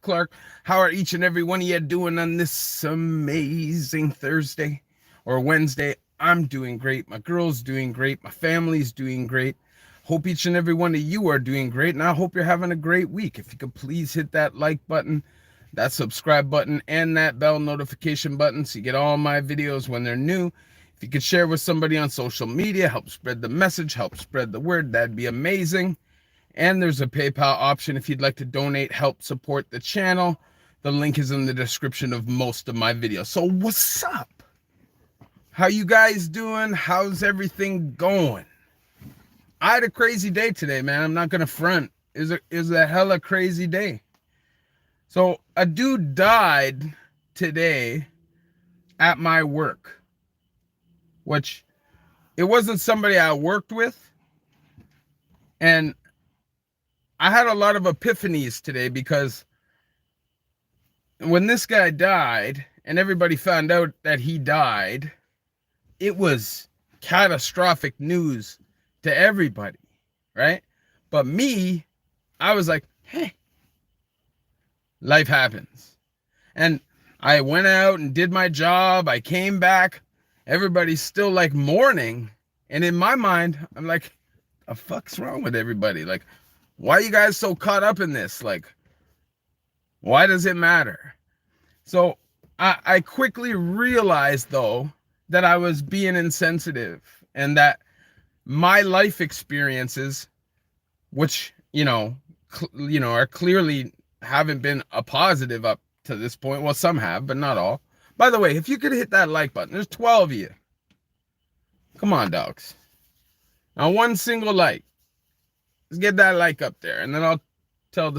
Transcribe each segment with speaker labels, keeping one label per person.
Speaker 1: Clark. How are each and every one of you doing on this amazing Thursday or Wednesday? I'm doing great. My girl's doing great. My family's doing great. Hope each and every one of you are doing great, and I hope you're having a great week. If you could please hit that like button, that subscribe button, and that bell notification button so you get all my videos when they're new. If you could share with somebody on social media, help spread the message, help spread the word, that'd be amazing. And there's a PayPal option if you'd like to donate, help support the channel. The link is in the description of most of my videos. So what's up? How you guys doing? How's everything going? I had a crazy day today, man. I'm not gonna front. It was a hella crazy day. So a dude died today at my work, which it wasn't somebody I worked with. And I had a lot of epiphanies today because when this guy died and everybody found out that he died, it was catastrophic news to everybody, right? But me, I was like, hey, life happens. And I went out and did my job. I came back. Everybody's still like mourning. And in my mind, I'm like, the fuck's wrong with everybody? Like, why are you guys so caught up in this? Like, why does it matter? So I quickly realized, though, that I was being insensitive and that my life experiences, which, are clearly haven't been a positive up to this point. Well, some have, but not all. By the way, if you could hit that like button, there's 12 of you. Come on, dogs. Now, one single like. Let's get that like up there, and then I'll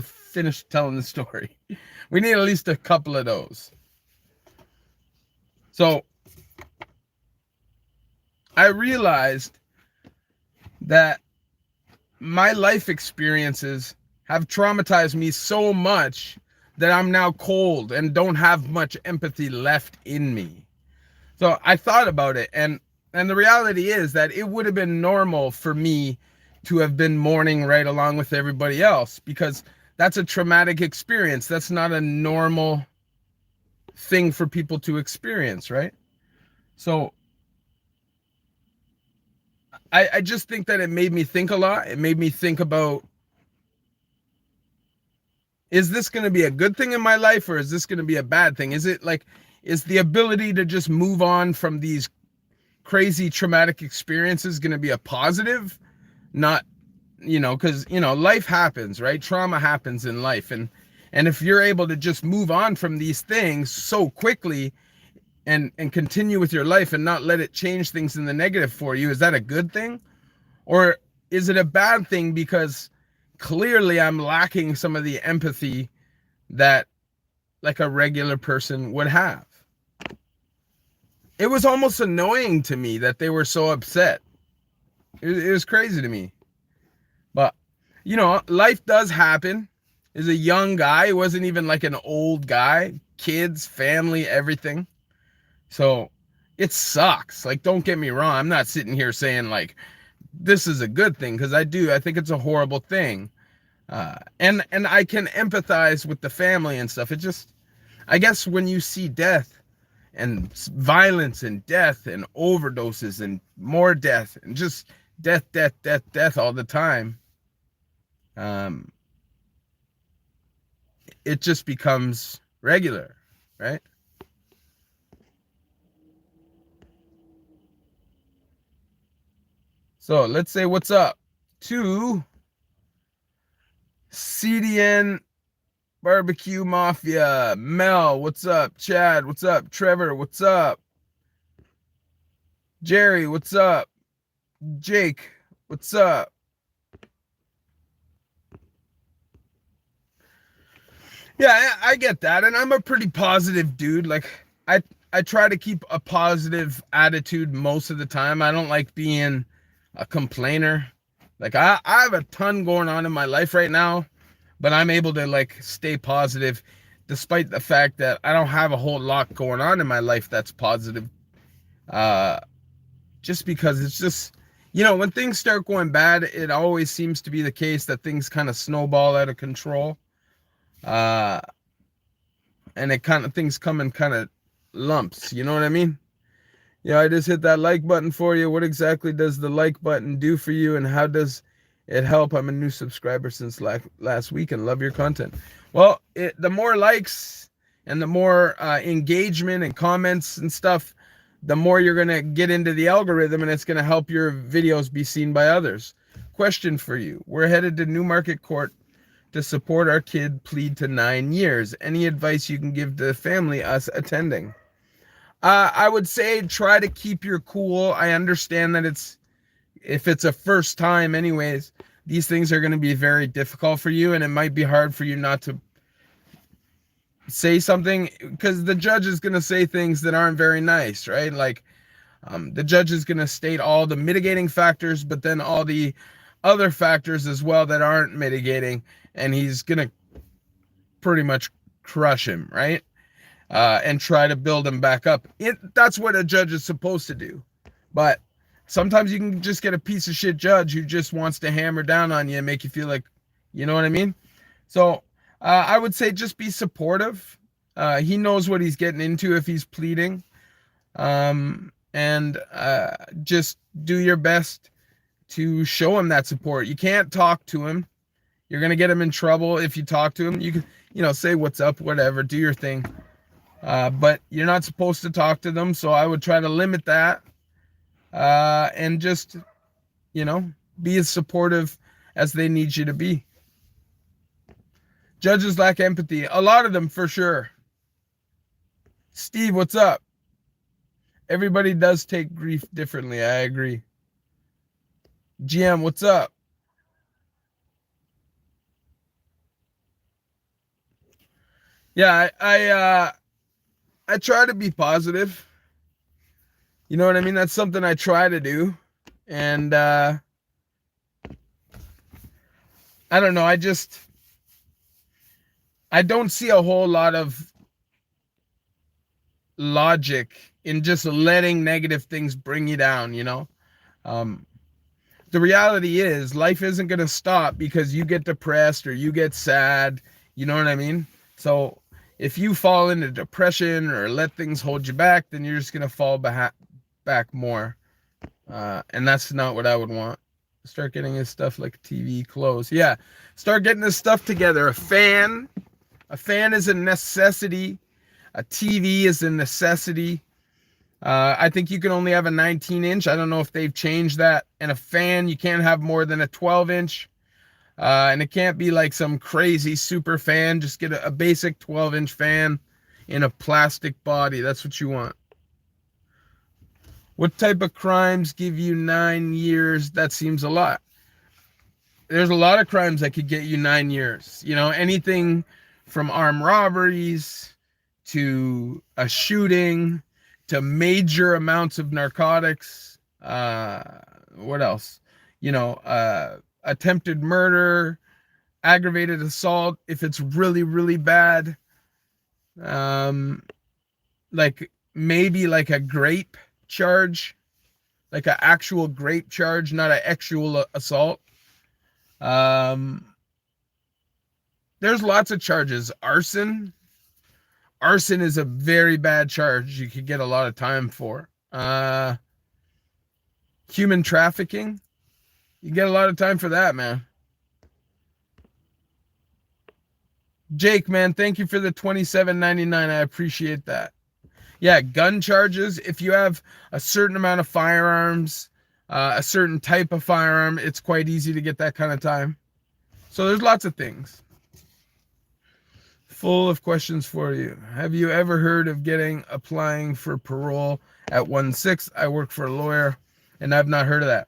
Speaker 1: finish telling the story. We need at least a couple of those. So I realized that my life experiences have traumatized me so much that I'm now cold and don't have much empathy left in me. So I thought about it, and the reality is that it would have been normal for me to have been mourning right along with everybody else, because that's a traumatic experience. That's not a normal thing for people to experience, right? So I just think that it made me think a lot. It made me think about, is this going to be a good thing in my life, or is this going to be a bad thing? Is the ability to just move on from these crazy traumatic experiences going to be a positive? Not, because, life happens, right? Trauma happens in life. And if you're able to just move on from these things so quickly and continue with your life and not let it change things in the negative for you, is that a good thing? Or is it a bad thing because clearly I'm lacking some of the empathy that like a regular person would have? It was almost annoying to me that they were so upset. It was crazy to me. But, life does happen. As a young guy, he wasn't even like an old guy. Kids, family, everything. So it sucks. Like, don't get me wrong. I'm not sitting here saying like this is a good thing, because I think it's a horrible thing. And I can empathize with the family and stuff. It just, I guess when you see death and violence and death and overdoses and more death and just death all the time, it just becomes regular, right? So let's say what's up to CDN Barbecue Mafia. Mel, what's up? Chad, what's up? Trevor, what's up? Jerry, what's up? Jake, what's up? Yeah, I get that, and I'm a pretty positive dude. Like, I try to keep a positive attitude most of the time. I don't like being a complainer. Like, I have a ton going on in my life right now, but I'm able to like stay positive despite the fact that I don't have a whole lot going on in my life that's positive. Just because it's just, when things start going bad, it always seems to be the case that things kind of snowball out of control. and it kind of, things come in kind of lumps. You know what I mean? Yeah, I just hit that like button for you. What exactly does the like button do for you, and how does it help? I'm a new subscriber since last week and love your content. Well, the more likes and the more engagement and comments and stuff, the more you're going to get into the algorithm, and it's going to help your videos be seen by others. Question for you. We're headed to Newmarket Court to support our kid plead to 9 years. Any advice you can give to the family, us attending? I would say try to keep your cool. I understand that if it's a first time anyways, these things are going to be very difficult for you, and it might be hard for you not to say something, because the judge is going to say things that aren't very nice, right? Like, the judge is going to state all the mitigating factors, but then all the other factors as well that aren't mitigating, and he's going to pretty much crush him, right? And try to build him back up. That's what a judge is supposed to do. But sometimes you can just get a piece of shit judge who just wants to hammer down on you and make you feel like, you know what I mean? So I would say just be supportive. He knows what he's getting into if he's pleading. And just do your best to show him that support. You can't talk to him. You're going to get him in trouble if you talk to him. You can, say what's up, whatever, do your thing. But you're not supposed to talk to them. So I would try to limit that. And just, be as supportive as they need you to be. Judges lack empathy. A lot of them, for sure. Steve, what's up? Everybody does take grief differently. I agree. GM, what's up? Yeah, I try to be positive. You know what I mean? That's something I try to do. And I don't know. I don't see a whole lot of logic in just letting negative things bring you down, The reality is life isn't going to stop because you get depressed or you get sad. You know what I mean? So if you fall into depression or let things hold you back, then you're just going to fall back more. And that's not what I would want. Start getting his stuff like TV, clothes. Yeah. Start getting this stuff together. A fan is a necessity. A TV is a necessity. I think you can only have a 19-inch. I don't know if they've changed that. And a fan, you can't have more than a 12-inch. And it can't be like some crazy super fan. Just get a basic 12-inch fan in a plastic body. That's what you want. What type of crimes give you 9 years? That seems a lot. There's a lot of crimes that could get you 9 years. Anything from armed robberies to a shooting to major amounts of narcotics. What else? Attempted murder, aggravated assault, if it's really, really bad. Like maybe like a grape charge, like an actual grape charge, not an actual assault. There's lots of charges. Arson is a very bad charge you could get a lot of time for. Human trafficking, you get a lot of time for that, man. Jake, man, thank you for the $27.99. I appreciate that. Yeah, gun charges. If you have a certain amount of firearms, a certain type of firearm, it's quite easy to get that kind of time. So there's lots of things. Full of questions for you. Have you ever heard of applying for parole at 1/6? I work for a lawyer, and I've not heard of that.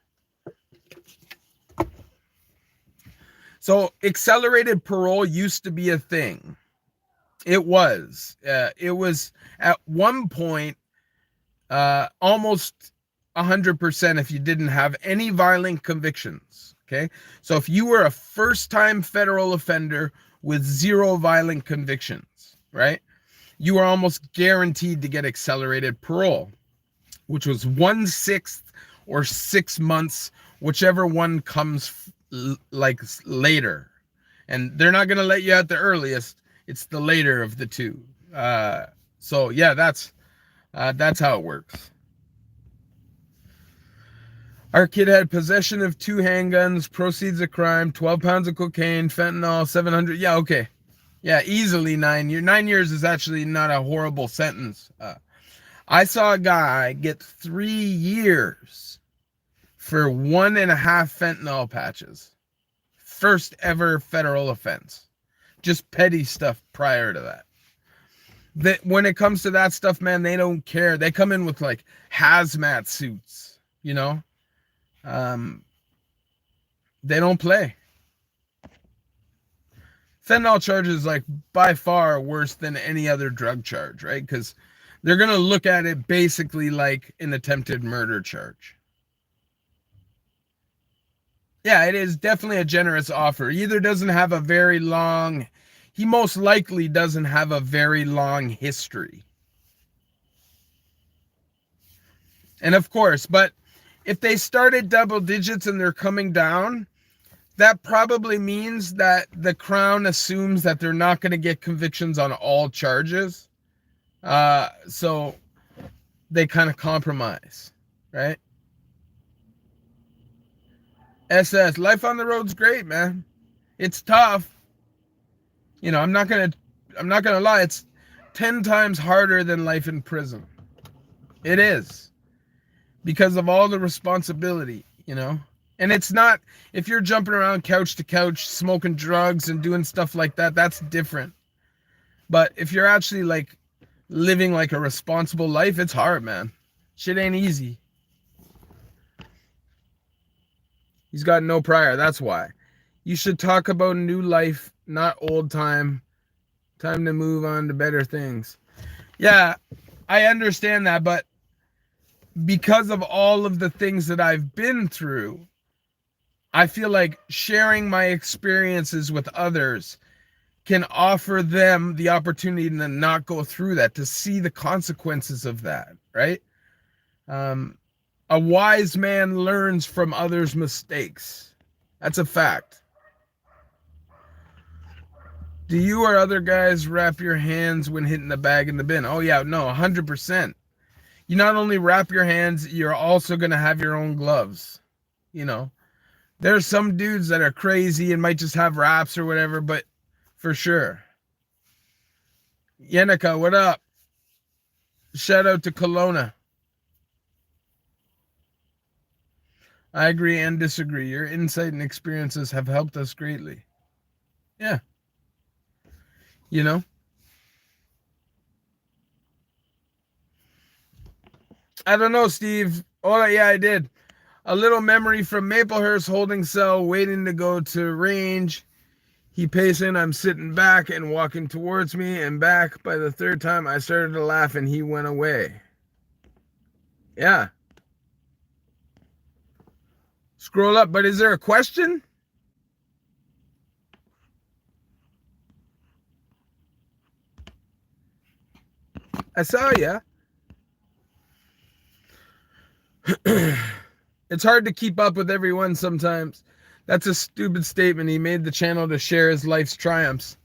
Speaker 1: So accelerated parole used to be a thing. It was at one point almost 100% if you didn't have any violent convictions. Okay, so if you were a first-time federal offender with 0 violent convictions, right, you were almost guaranteed to get accelerated parole, which was 1/6 or 6 months, whichever one comes later. And they're not going to let you out the earliest. It's the later of the two. So yeah, that's how it works. Our kid had possession of 2 handguns, proceeds of crime, 12 pounds of cocaine, fentanyl, 700. Yeah, okay. Yeah, easily 9 years. 9 years is actually not a horrible sentence. I saw a guy get 3 years for 1.5 fentanyl patches. First ever federal offense. Just petty stuff prior to that. When it comes to that stuff, man, they don't care. They come in with like hazmat suits, you know? They don't play. Fentanyl charge is like by far worse than any other drug charge, right? Because they're going to look at it basically like an attempted murder charge. Yeah, it is definitely a generous offer. He most likely doesn't have a very long history. And of course, but if they start at double digits and they're coming down, that probably means that the Crown assumes that they're not going to get convictions on all charges. So they kind of compromise, right? SS, life on the road's great, man. It's tough. You know, I'm not gonna lie, it's 10 times harder than life in prison. It is. Because of all the responsibility, you know? And it's not, if you're jumping around couch to couch, smoking drugs and doing stuff like that, that's different. But if you're actually like living like a responsible life, it's hard, man. Shit ain't easy. He's got no prior, that's why. You should talk about new life, not old time. Time to move on to better things. Yeah, I understand that, but because of all of the things that I've been through, I feel like sharing my experiences with others can offer them the opportunity to not go through that, to see the consequences of that, right? A wise man learns from others' mistakes. That's a fact. Do you or other guys wrap your hands when hitting the bag in the bin? Oh yeah, no, 100%. You not only wrap your hands, you're also going to have your own gloves. You know, there's some dudes that are crazy and might just have wraps or whatever, but for sure. Yenica, what up? Shout out to Kelowna. I agree and disagree. Your insight and experiences have helped us greatly. Yeah. You know? I don't know, Steve. Oh, yeah, I did. A little memory from Maplehurst holding cell, waiting to go to range. He pacing, I'm sitting back and walking towards me and back. By the third time, I started to laugh and he went away. Yeah. Scroll up, but is there a question? I saw ya. It's hard to keep up with everyone sometimes. That's a stupid statement. He made the channel to share his life's triumphs.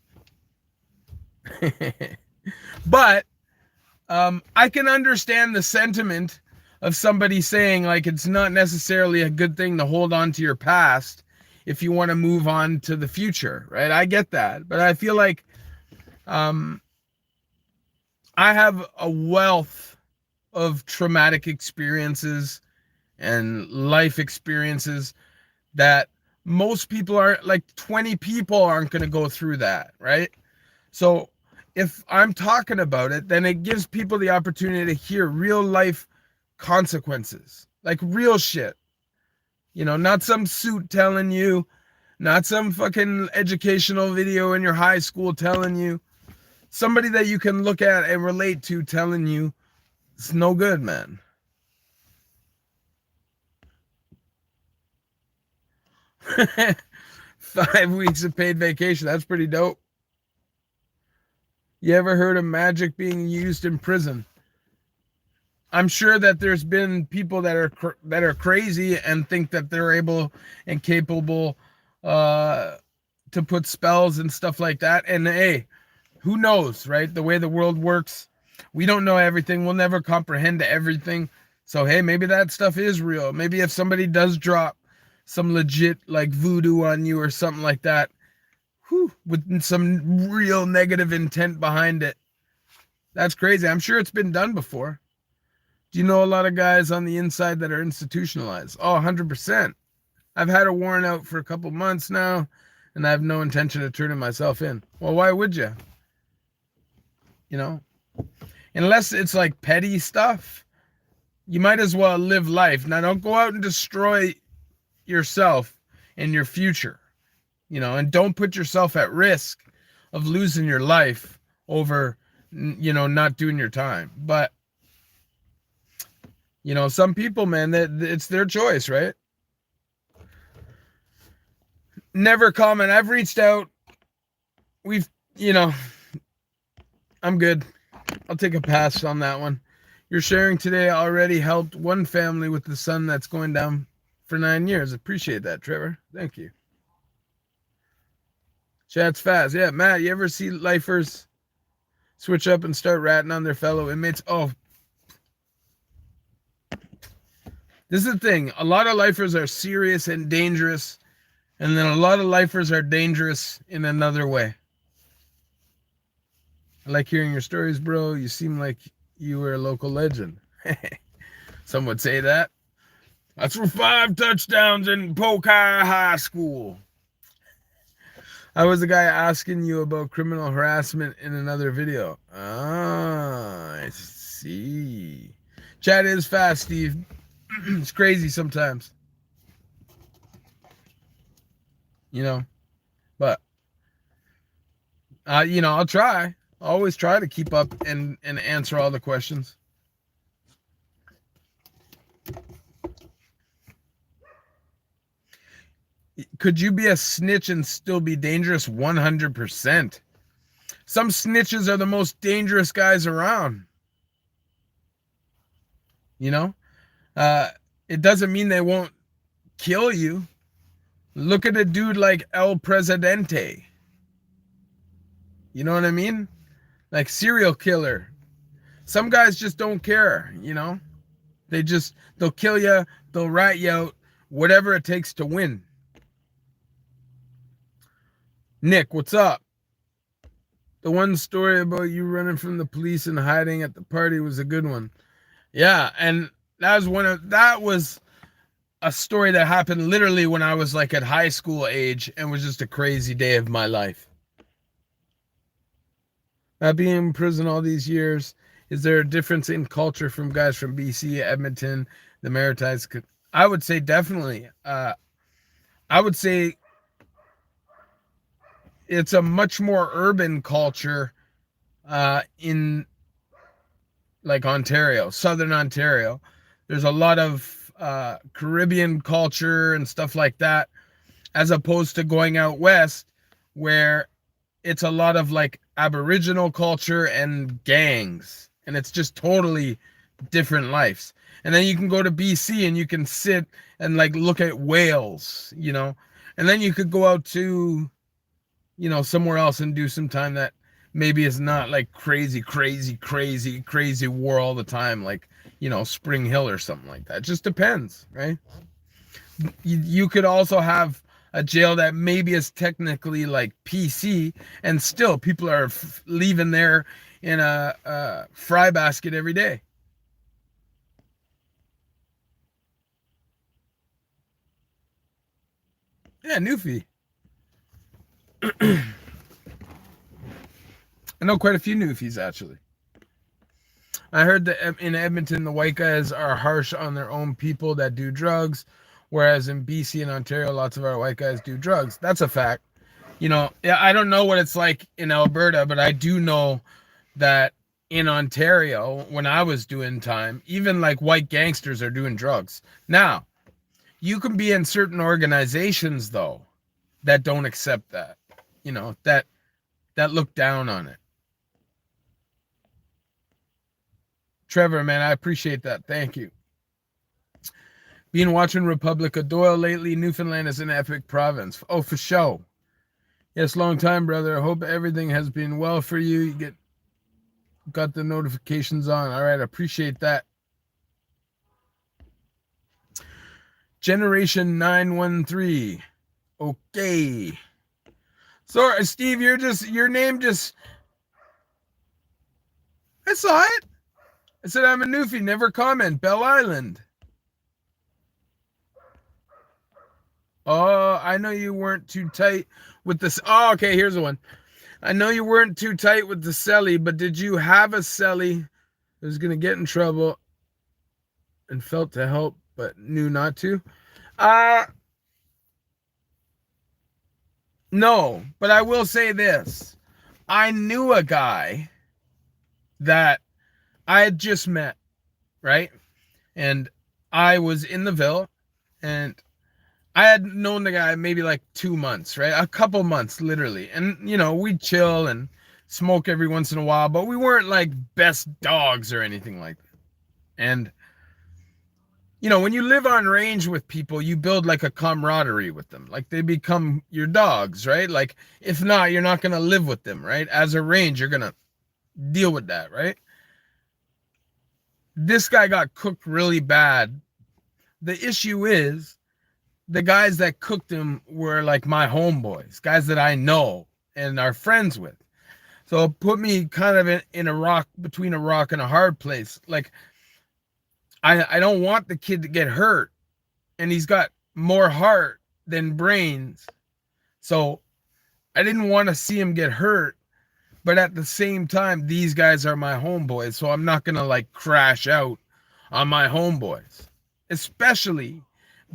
Speaker 1: But I can understand the sentiment of somebody saying like it's not necessarily a good thing to hold on to your past if you want to move on to the future, right? I get that. But I feel like I have a wealth of traumatic experiences and life experiences that most people aren't, like 20 people aren't going to go through that, right? So if I'm talking about it, then it gives people the opportunity to hear real life consequences, like real shit. You know, not some suit telling you, not some fucking educational video in your high school telling you, somebody that you can look at and relate to telling you it's no good, man. Five weeks of paid vacation. That's pretty dope. You ever heard of magic being used in prison? I'm sure that there's been people that are crazy and think that they're able and capable to put spells and stuff like that. And hey, who knows, right? The way the world works, we don't know everything. We'll never comprehend everything. So, hey, maybe that stuff is real. Maybe if somebody does drop some legit like voodoo on you or something like that, with some real negative intent behind it, that's crazy. I'm sure it's been done before. Do you know a lot of guys on the inside that are institutionalized? Oh, 100%. I've had a warrant out for a couple months now, and I have no intention of turning myself in. Well, why would you? You know, unless it's like petty stuff, you might as well live life. Now, don't go out and destroy yourself and your future, and don't put yourself at risk of losing your life over, not doing your time. But, some people, man, it's their choice, right? Never comment. I've reached out. I'm good. I'll take a pass on that one. Your sharing today already helped one family with the son that's going down for 9 years. Appreciate that, Trevor. Thank you. Chat's fast. Yeah, Matt, you ever see lifers switch up and start ratting on their fellow inmates? Oh, this is the thing. A lot of lifers are serious and dangerous, and then a lot of lifers are dangerous in another way. I like hearing your stories, bro. You seem like you were a local legend. Some would say that. I threw 5 touchdowns in Polk High School. I was the guy asking you about criminal harassment in another video. Ah, I see. Chat is fast, Steve. It's crazy sometimes. But, I'll try. Always try to keep up and answer all the questions. Could you be a snitch and still be dangerous? 100%. Some snitches are the most dangerous guys around. It doesn't mean they won't kill you. Look at a dude like El Presidente. You know what I mean? Like serial killer. Some guys just don't care, they'll kill you, they'll rat you out, whatever it takes to win. Nick, what's up? The one story about you running from the police and hiding at the party was a good one. Yeah, and that was a story that happened literally when I was like at high school age and was just a crazy day of my life. Being in prison all these years, is there a difference in culture from guys from BC, Edmonton, the Maritimes? I would say definitely. I would say it's a much more urban culture in like Ontario, Southern Ontario. There's a lot of Caribbean culture and stuff like that, as opposed to going out west where it's a lot of like Aboriginal culture and gangs, and it's just totally different lives. And then you can go to BC and you can sit and like look at whales, and then you could go out to, somewhere else and do some time that maybe is not like crazy war all the time, like, Spring Hill or something like that. It just depends, right? You could also have a jail that maybe is technically like PC, and still people are leaving there in a fry basket every day. Yeah, Newfie. I know quite a few Newfies, actually. I heard that in Edmonton, the white guys are harsh on their own people that do drugs, whereas in BC and Ontario, lots of our white guys do drugs. That's a fact. I don't know what it's like in Alberta, but I do know that in Ontario, when I was doing time, even like white gangsters are doing drugs. Now, you can be in certain organizations, though, that don't accept that, that look down on it. Trevor, man, I appreciate that. Thank you. Been watching Republic of Doyle lately. Newfoundland is an epic province. Oh, for sure. Yes, long time, brother. I hope everything has been well for you. You got the notifications on. All right, appreciate that. Generation 913. Okay. Sorry, Steve, your name just, I saw it. I said, I'm a newfie, never comment. Bell Island. Oh, I know you weren't too tight with this. Oh, okay, here's the one. I know you weren't too tight with the celly, but did you have a celly who was going to get in trouble and felt to help but knew not to? No, but I will say this. I knew a guy that I had just met, right? And I was in the Ville, and I had known the guy maybe like 2 months, right? A couple months, literally. And, we'd chill and smoke every once in a while, but we weren't like best dogs or anything like that. And, when you live on range with people, you build like a camaraderie with them. Like they become your dogs, right? Like if not, you're not going to live with them, right? As a range, you're going to deal with that, right? This guy got cooked really bad. The issue is the guys that cooked him were like my homeboys, guys that I know and are friends with. So it put me kind of in a rock, between a rock and a hard place. Like I don't want the kid to get hurt, and he's got more heart than brains. So I didn't want to see him get hurt, but at the same time, these guys are my homeboys, so I'm not going to like crash out on my homeboys, especially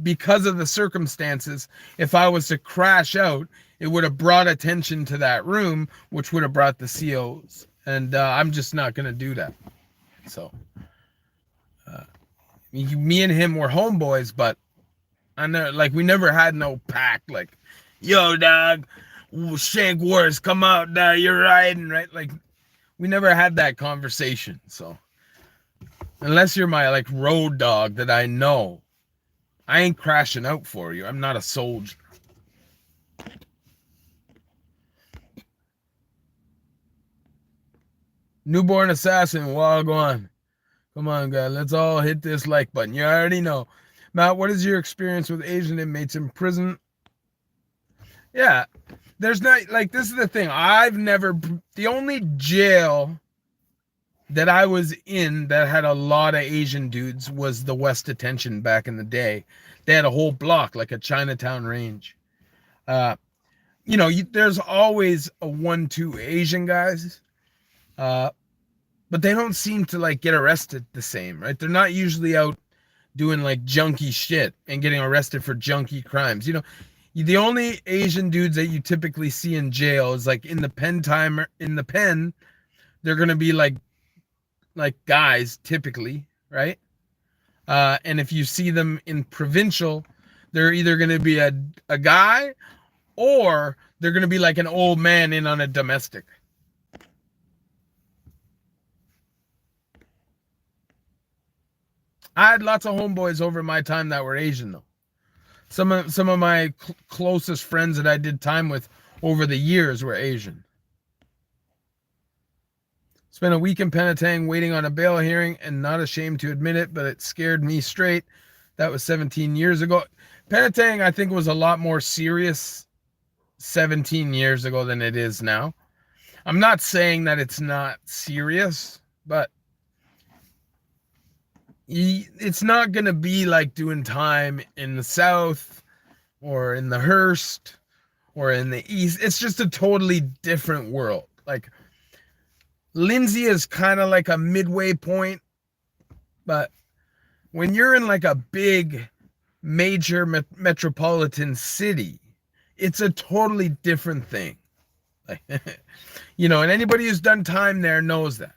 Speaker 1: because of the circumstances. If I was to crash out, it would have brought attention to that room, which would have brought the COs, and I'm just not going to do that. So me and him were homeboys, but I know, like, we never had no pact, like, yo, dog, Shank Wars, come out, dog, you're riding, right? Like, we never had that conversation. So unless you're my like road dog that I know, I ain't crashing out for you. I'm not a soldier. Newborn assassin, Wagwan. Come on, guys. Let's all hit this like button. You already know. Matt, what is your experience with Asian inmates in prison? Yeah, there's not, like, this is the thing. The only jail that I was in that had a lot of Asian dudes was the West Detention back in the day. They had a whole block, like a Chinatown range. There's always a 1-2 Asian guys. But they don't seem to like get arrested the same, right? They're not usually out doing like junky shit and getting arrested for junky crimes. The only Asian dudes that you typically see in jail is like in the pen, they're gonna be like guys typically, right? And if you see them in provincial, they're either gonna be a guy, or they're gonna be like an old man in on a domestic. I had lots of homeboys over my time that were Asian, though. Some of my closest friends that I did time with over the years were Asian. Spent a week in Patang waiting on a bail hearing, and not ashamed to admit it, but it scared me straight. That was 17 years ago. Patang, I think, was a lot more serious 17 years ago than it is now. I'm not saying that it's not serious, but it's not going to be like doing time in the South or in the Hearst or in the East. It's just a totally different world. Like, Lindsay is kind of like a midway point, but when you're in like a big major metropolitan city, it's a totally different thing. Like, and anybody who's done time there knows that.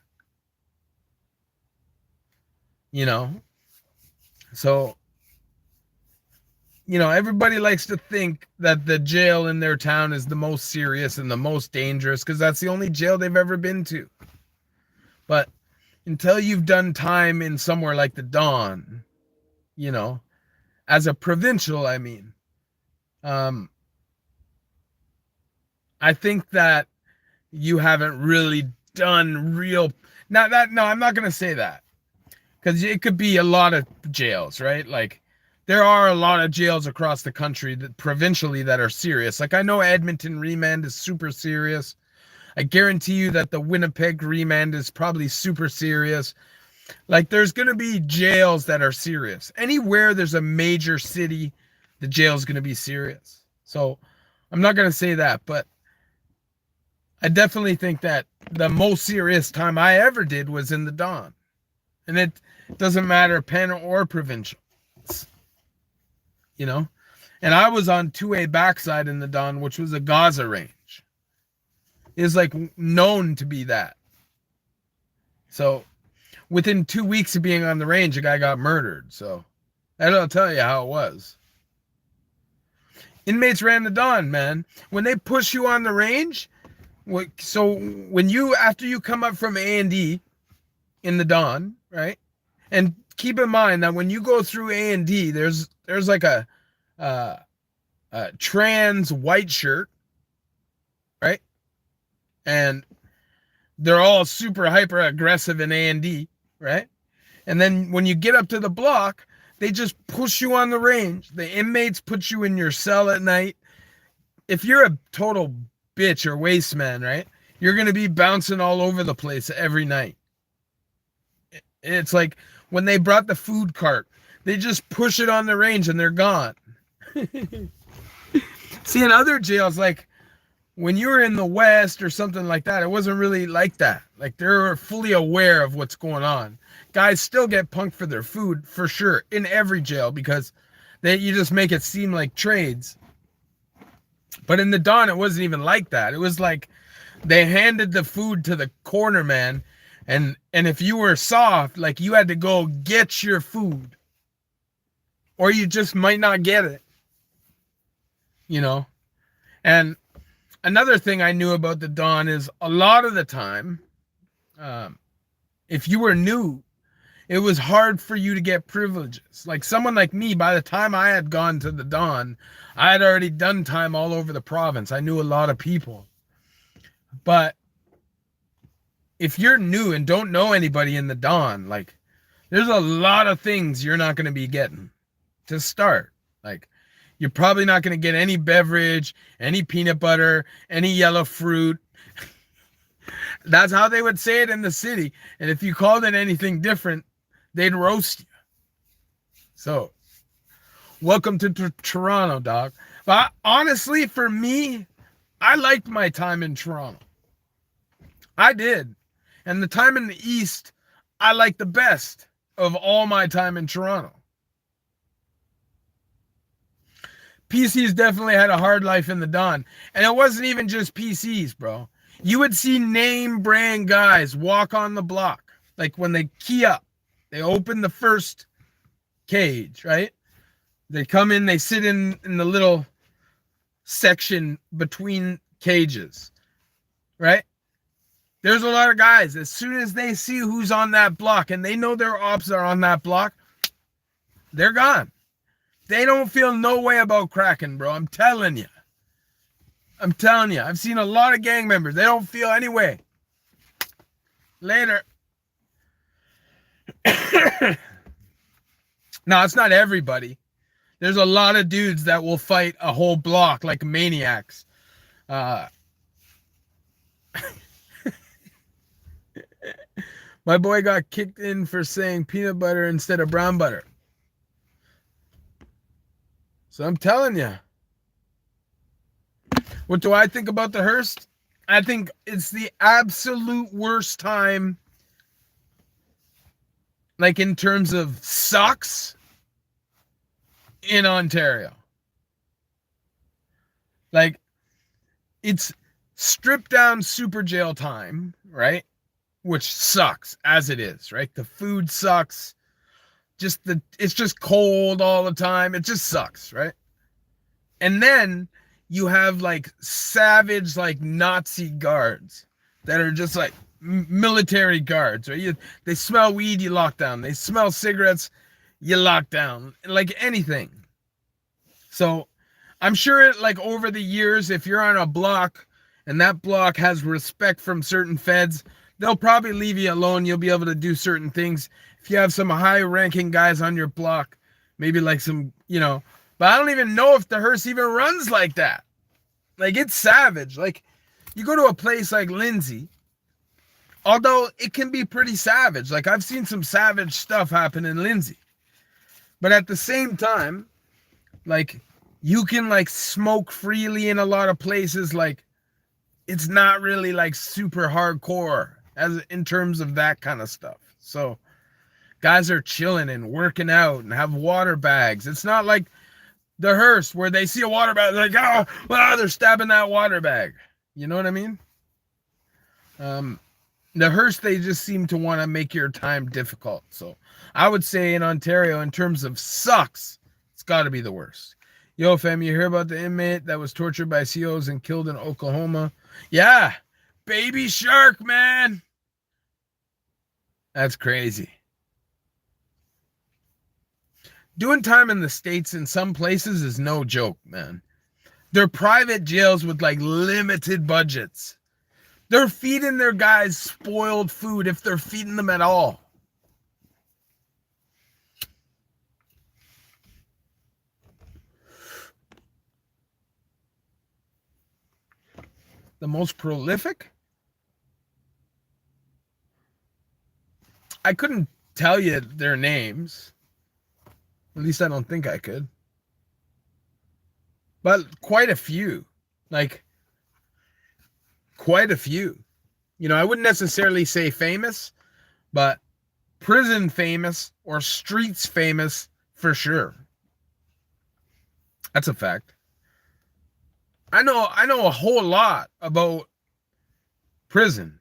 Speaker 1: So, everybody likes to think that the jail in their town is the most serious and the most dangerous because that's the only jail they've ever been to. But until you've done time in somewhere like the Don, as a provincial, I I think that you haven't really done real. Not that, no, I'm not gonna say that because it could be a lot of jails, right? Like there are a lot of jails across the country that provincially that are serious. Like I know Edmonton remand is super serious. I guarantee you that the Winnipeg remand is probably super serious. Like there's going to be jails that are serious. Anywhere there's a major city, the jail's going to be serious. So I'm not going to say that, but I definitely think that the most serious time I ever did was in the Don. And it doesn't matter pen or provincial, you know? And I was on 2A backside in the Don, which was a Gaza range. It's like known to be that. So within 2 weeks of being on the range, a guy got murdered. So that'll tell you how it was. Inmates ran the Don, man. When they push you on the range, so when you, after you come up from A&D in the Don, right? And keep in mind that when you go through A&D, there's like a trans white shirt, right? And they're all super hyper aggressive in A&D, right? And then when you get up to the block, they just push you on the range. The inmates put you in your cell at night. If you're a total bitch or waste man, right? You're going to be bouncing all over the place every night. It's like when they brought the food cart, they just push it on the range and they're gone. See, in other jails, like when you were in the West or something like that, it wasn't really like that. Like they're fully aware of what's going on. Guys still get punked for their food for sure in every jail because you just make it seem like trades. But in the Don, it wasn't even like that. It was like they handed the food to the corner man, and if you were soft, like you had to go get your food, or you just might not get it, you know. And another thing I knew about the Don is a lot of the time, if you were new, it was hard for you to get privileges. Like someone like me, by the time I had gone to the Don, I had already done time all over the province. I knew a lot of people. But if you're new and don't know anybody in the Don, like there's a lot of things you're not going to be getting to start. Like you're probably not going to get any beverage, any peanut butter, any yellow fruit. That's how they would say it in the city. And if you called it anything different, they'd roast you. So, welcome to Toronto, dog. But honestly, for me, I liked my time in Toronto. I did. And the time in the East, I liked the best of all my time in Toronto. PCs definitely had a hard life in the Don. And it wasn't even just PCs, bro. You would see name brand guys walk on the block. Like when they key up, they open the first cage, right? They come in, they sit in the little section between cages, right? There's a lot of guys, as soon as they see who's on that block and they know their ops are on that block, they're gone. They don't feel no way about cracking, bro. I'm telling you. I've seen a lot of gang members. They don't feel any way. Later. Now, it's not everybody. There's a lot of dudes that will fight a whole block like maniacs. My boy got kicked in for saying peanut butter instead of brown butter. So I'm telling you. What do I think about the Hearst? I think it's the absolute worst time, like in terms of sucks, in Ontario. Like, it's stripped down super jail time, right? Which sucks as it is, right? The food sucks. It's just cold all the time. It just sucks, right? And then you have like savage, like Nazi guards that are just like military guards, right? They smell weed, you lock down. They smell cigarettes, you lock down. Like anything. So I'm sure like over the years, if you're on a block and that block has respect from certain feds, they'll probably leave you alone. You'll be able to do certain things. If you have some high ranking guys on your block, maybe like some, but I don't even know if the Hearst even runs like that. Like, it's savage. Like, you go to a place like Lindsay, although it can be pretty savage. Like, I've seen some savage stuff happen in Lindsay. But at the same time, like, you can, like, smoke freely in a lot of places. Like, it's not really, like, super hardcore as in terms of that kind of stuff. So, guys are chilling and working out and have water bags. It's not like the Hearst where they see a water bag, they're like, oh, well, they're stabbing that water bag. You know what I mean? The Hearst, they just seem to want to make your time difficult. So I would say in Ontario, in terms of sucks, it's got to be the worst. Yo, fam, you hear about the inmate that was tortured by COs and killed in Oklahoma? Yeah, baby shark, man. That's crazy. Doing time in the States in some places is no joke, man. They're private jails with like limited budgets. They're feeding their guys spoiled food if they're feeding them at all. The most prolific? I couldn't tell you their names. At least I don't think I could. But quite a few. Like, quite a few. I wouldn't necessarily say famous, but prison famous or streets famous for sure. That's a fact. I know a whole lot about prison.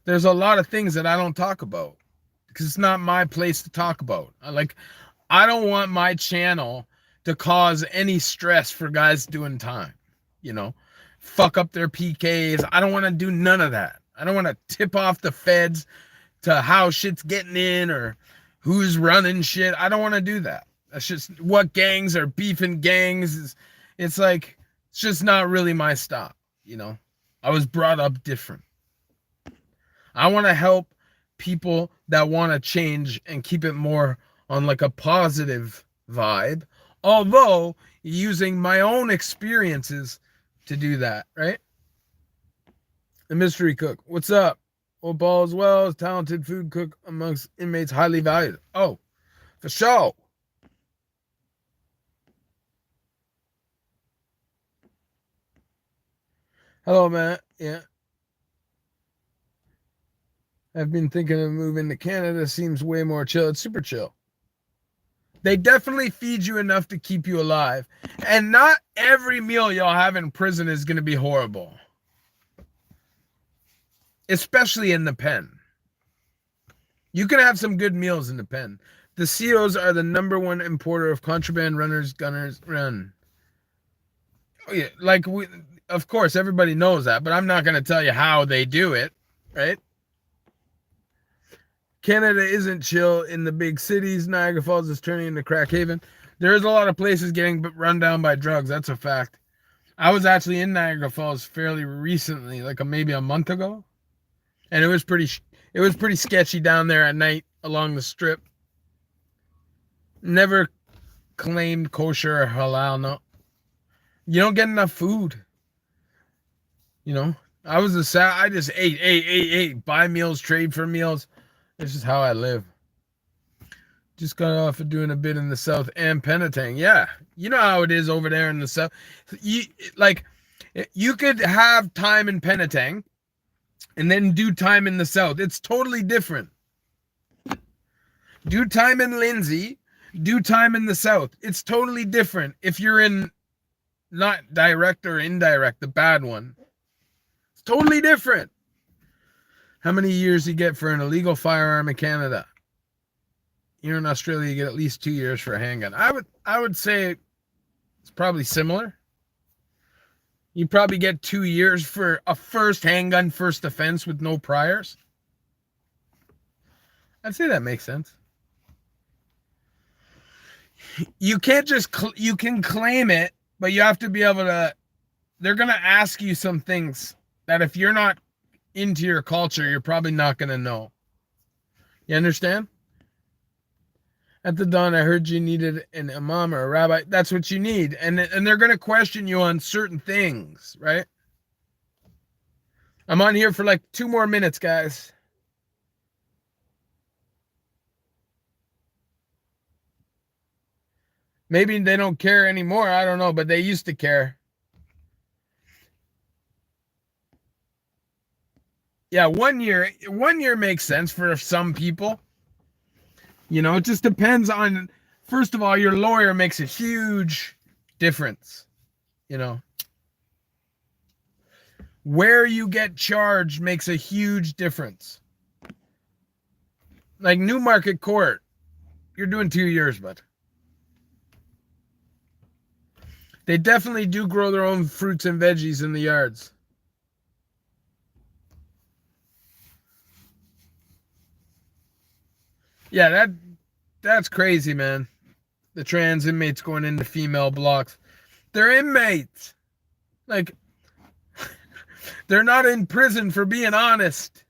Speaker 1: There's a lot of things that I don't talk about because it's not my place to talk about. I don't want my channel to cause any stress for guys doing time, fuck up their PKs. I don't want to do none of that. I don't want to tip off the feds to how shit's getting in or who's running shit. I don't want to do that. That's just what gangs are beefing gangs. It's just not really my style, I was brought up different. I want to help people that want to change and keep it more on like a positive vibe, although using my own experiences to do that, right? The mystery cook, what's up? Old Paul as well, as talented food cook amongst inmates, highly valued. Oh, for sure. Hello, man. Yeah. I've been thinking of moving to Canada. Seems way more chill. It's super chill. They definitely feed you enough to keep you alive. And not every meal y'all have in prison is going to be horrible. Especially in the pen. You can have some good meals in the pen. The COs are the #1 importer of contraband runners, gunners, run. Oh, yeah, of course, everybody knows that, but I'm not going to tell you how they do it, right? Canada isn't chill in the big cities. Niagara Falls is turning into crack haven. There's a lot of places getting run down by drugs. That's a fact. I was actually in Niagara Falls fairly recently, maybe a month ago, and it was pretty sketchy down there at night along the strip. Never claimed kosher or halal. No, you don't get enough food. I just ate, buy meals, trade for meals. This is how I live. Just got off of doing a bit in the South and Patang. Yeah, you know how it is over there in the South. You could have time in Patang and then do time in the South. It's totally different. Do time in Lindsay, do time in the South. It's totally different if you're in not direct or indirect, the bad one. It's totally different. How many years you get for an illegal firearm in Canada? Here in Australia, you get at least 2 years for a handgun. I would say it's probably similar. You probably get 2 years for a first handgun, first offense with no priors. I'd say that makes sense. You can't just, you can claim it, but you have to be able to they're going to ask you some things that if you're not into your culture, you're probably not going to know. You understand? At the dawn, I heard you needed an imam or a rabbi. That's what you need. And they're going to question you on certain things, right? I'm on here for like 2 more minutes, guys. Maybe they don't care anymore. I don't know, but they used to care. Yeah, 1 year makes sense for some people. It just depends on, first of all, your lawyer makes a huge difference. Where you get charged makes a huge difference. Like Newmarket Court, you're doing 2 years, but they definitely do grow their own fruits and veggies in the yards. Yeah, that's crazy, man. The trans inmates going into female blocks. They're inmates. Like, they're not in prison for being honest.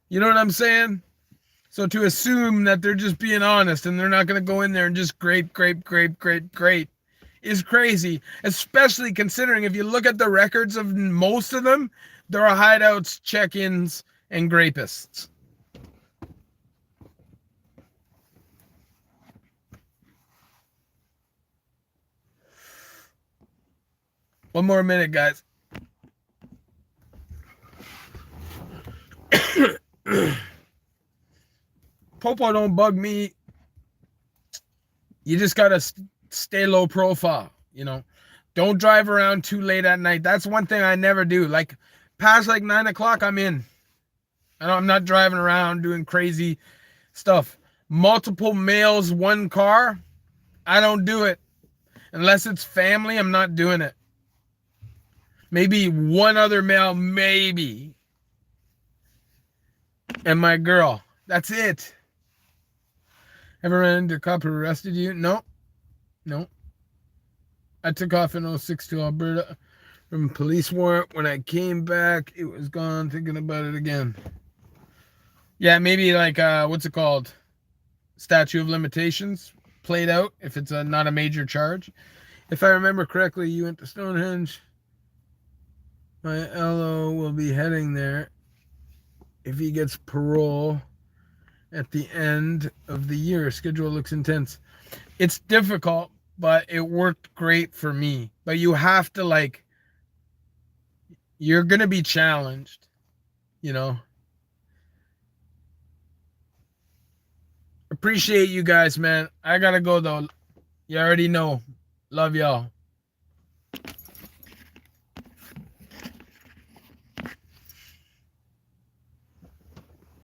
Speaker 1: You know what I'm saying? So to assume that they're just being honest and they're not going to go in there and just grape is crazy. Especially considering if you look at the records of most of them, there are hideouts, check-ins, and grapists. One more minute, guys. Popo don't bug me. You just gotta stay low profile. Don't drive around too late at night. That's one thing I never do. Like past like 9 o'clock, I'm in. I'm not driving around doing crazy stuff. Multiple males, one car. I don't do it unless it's family. I'm not doing it. Maybe one other male, maybe, and my girl. That's it. Ever ran into a cop who arrested you? No. I took off in 06 to Alberta from a police warrant. When I came back, it was gone. Thinking about it again. Yeah, maybe like, what's it called? Statute of limitations played out if it's not a major charge. If I remember correctly, you went to Stonehenge. My LO will be heading there if he gets parole at the end of the year. Schedule looks intense. It's difficult, but it worked great for me. But you have to you're going to be challenged, Appreciate you guys, man. I got to go though. You already know. Love y'all.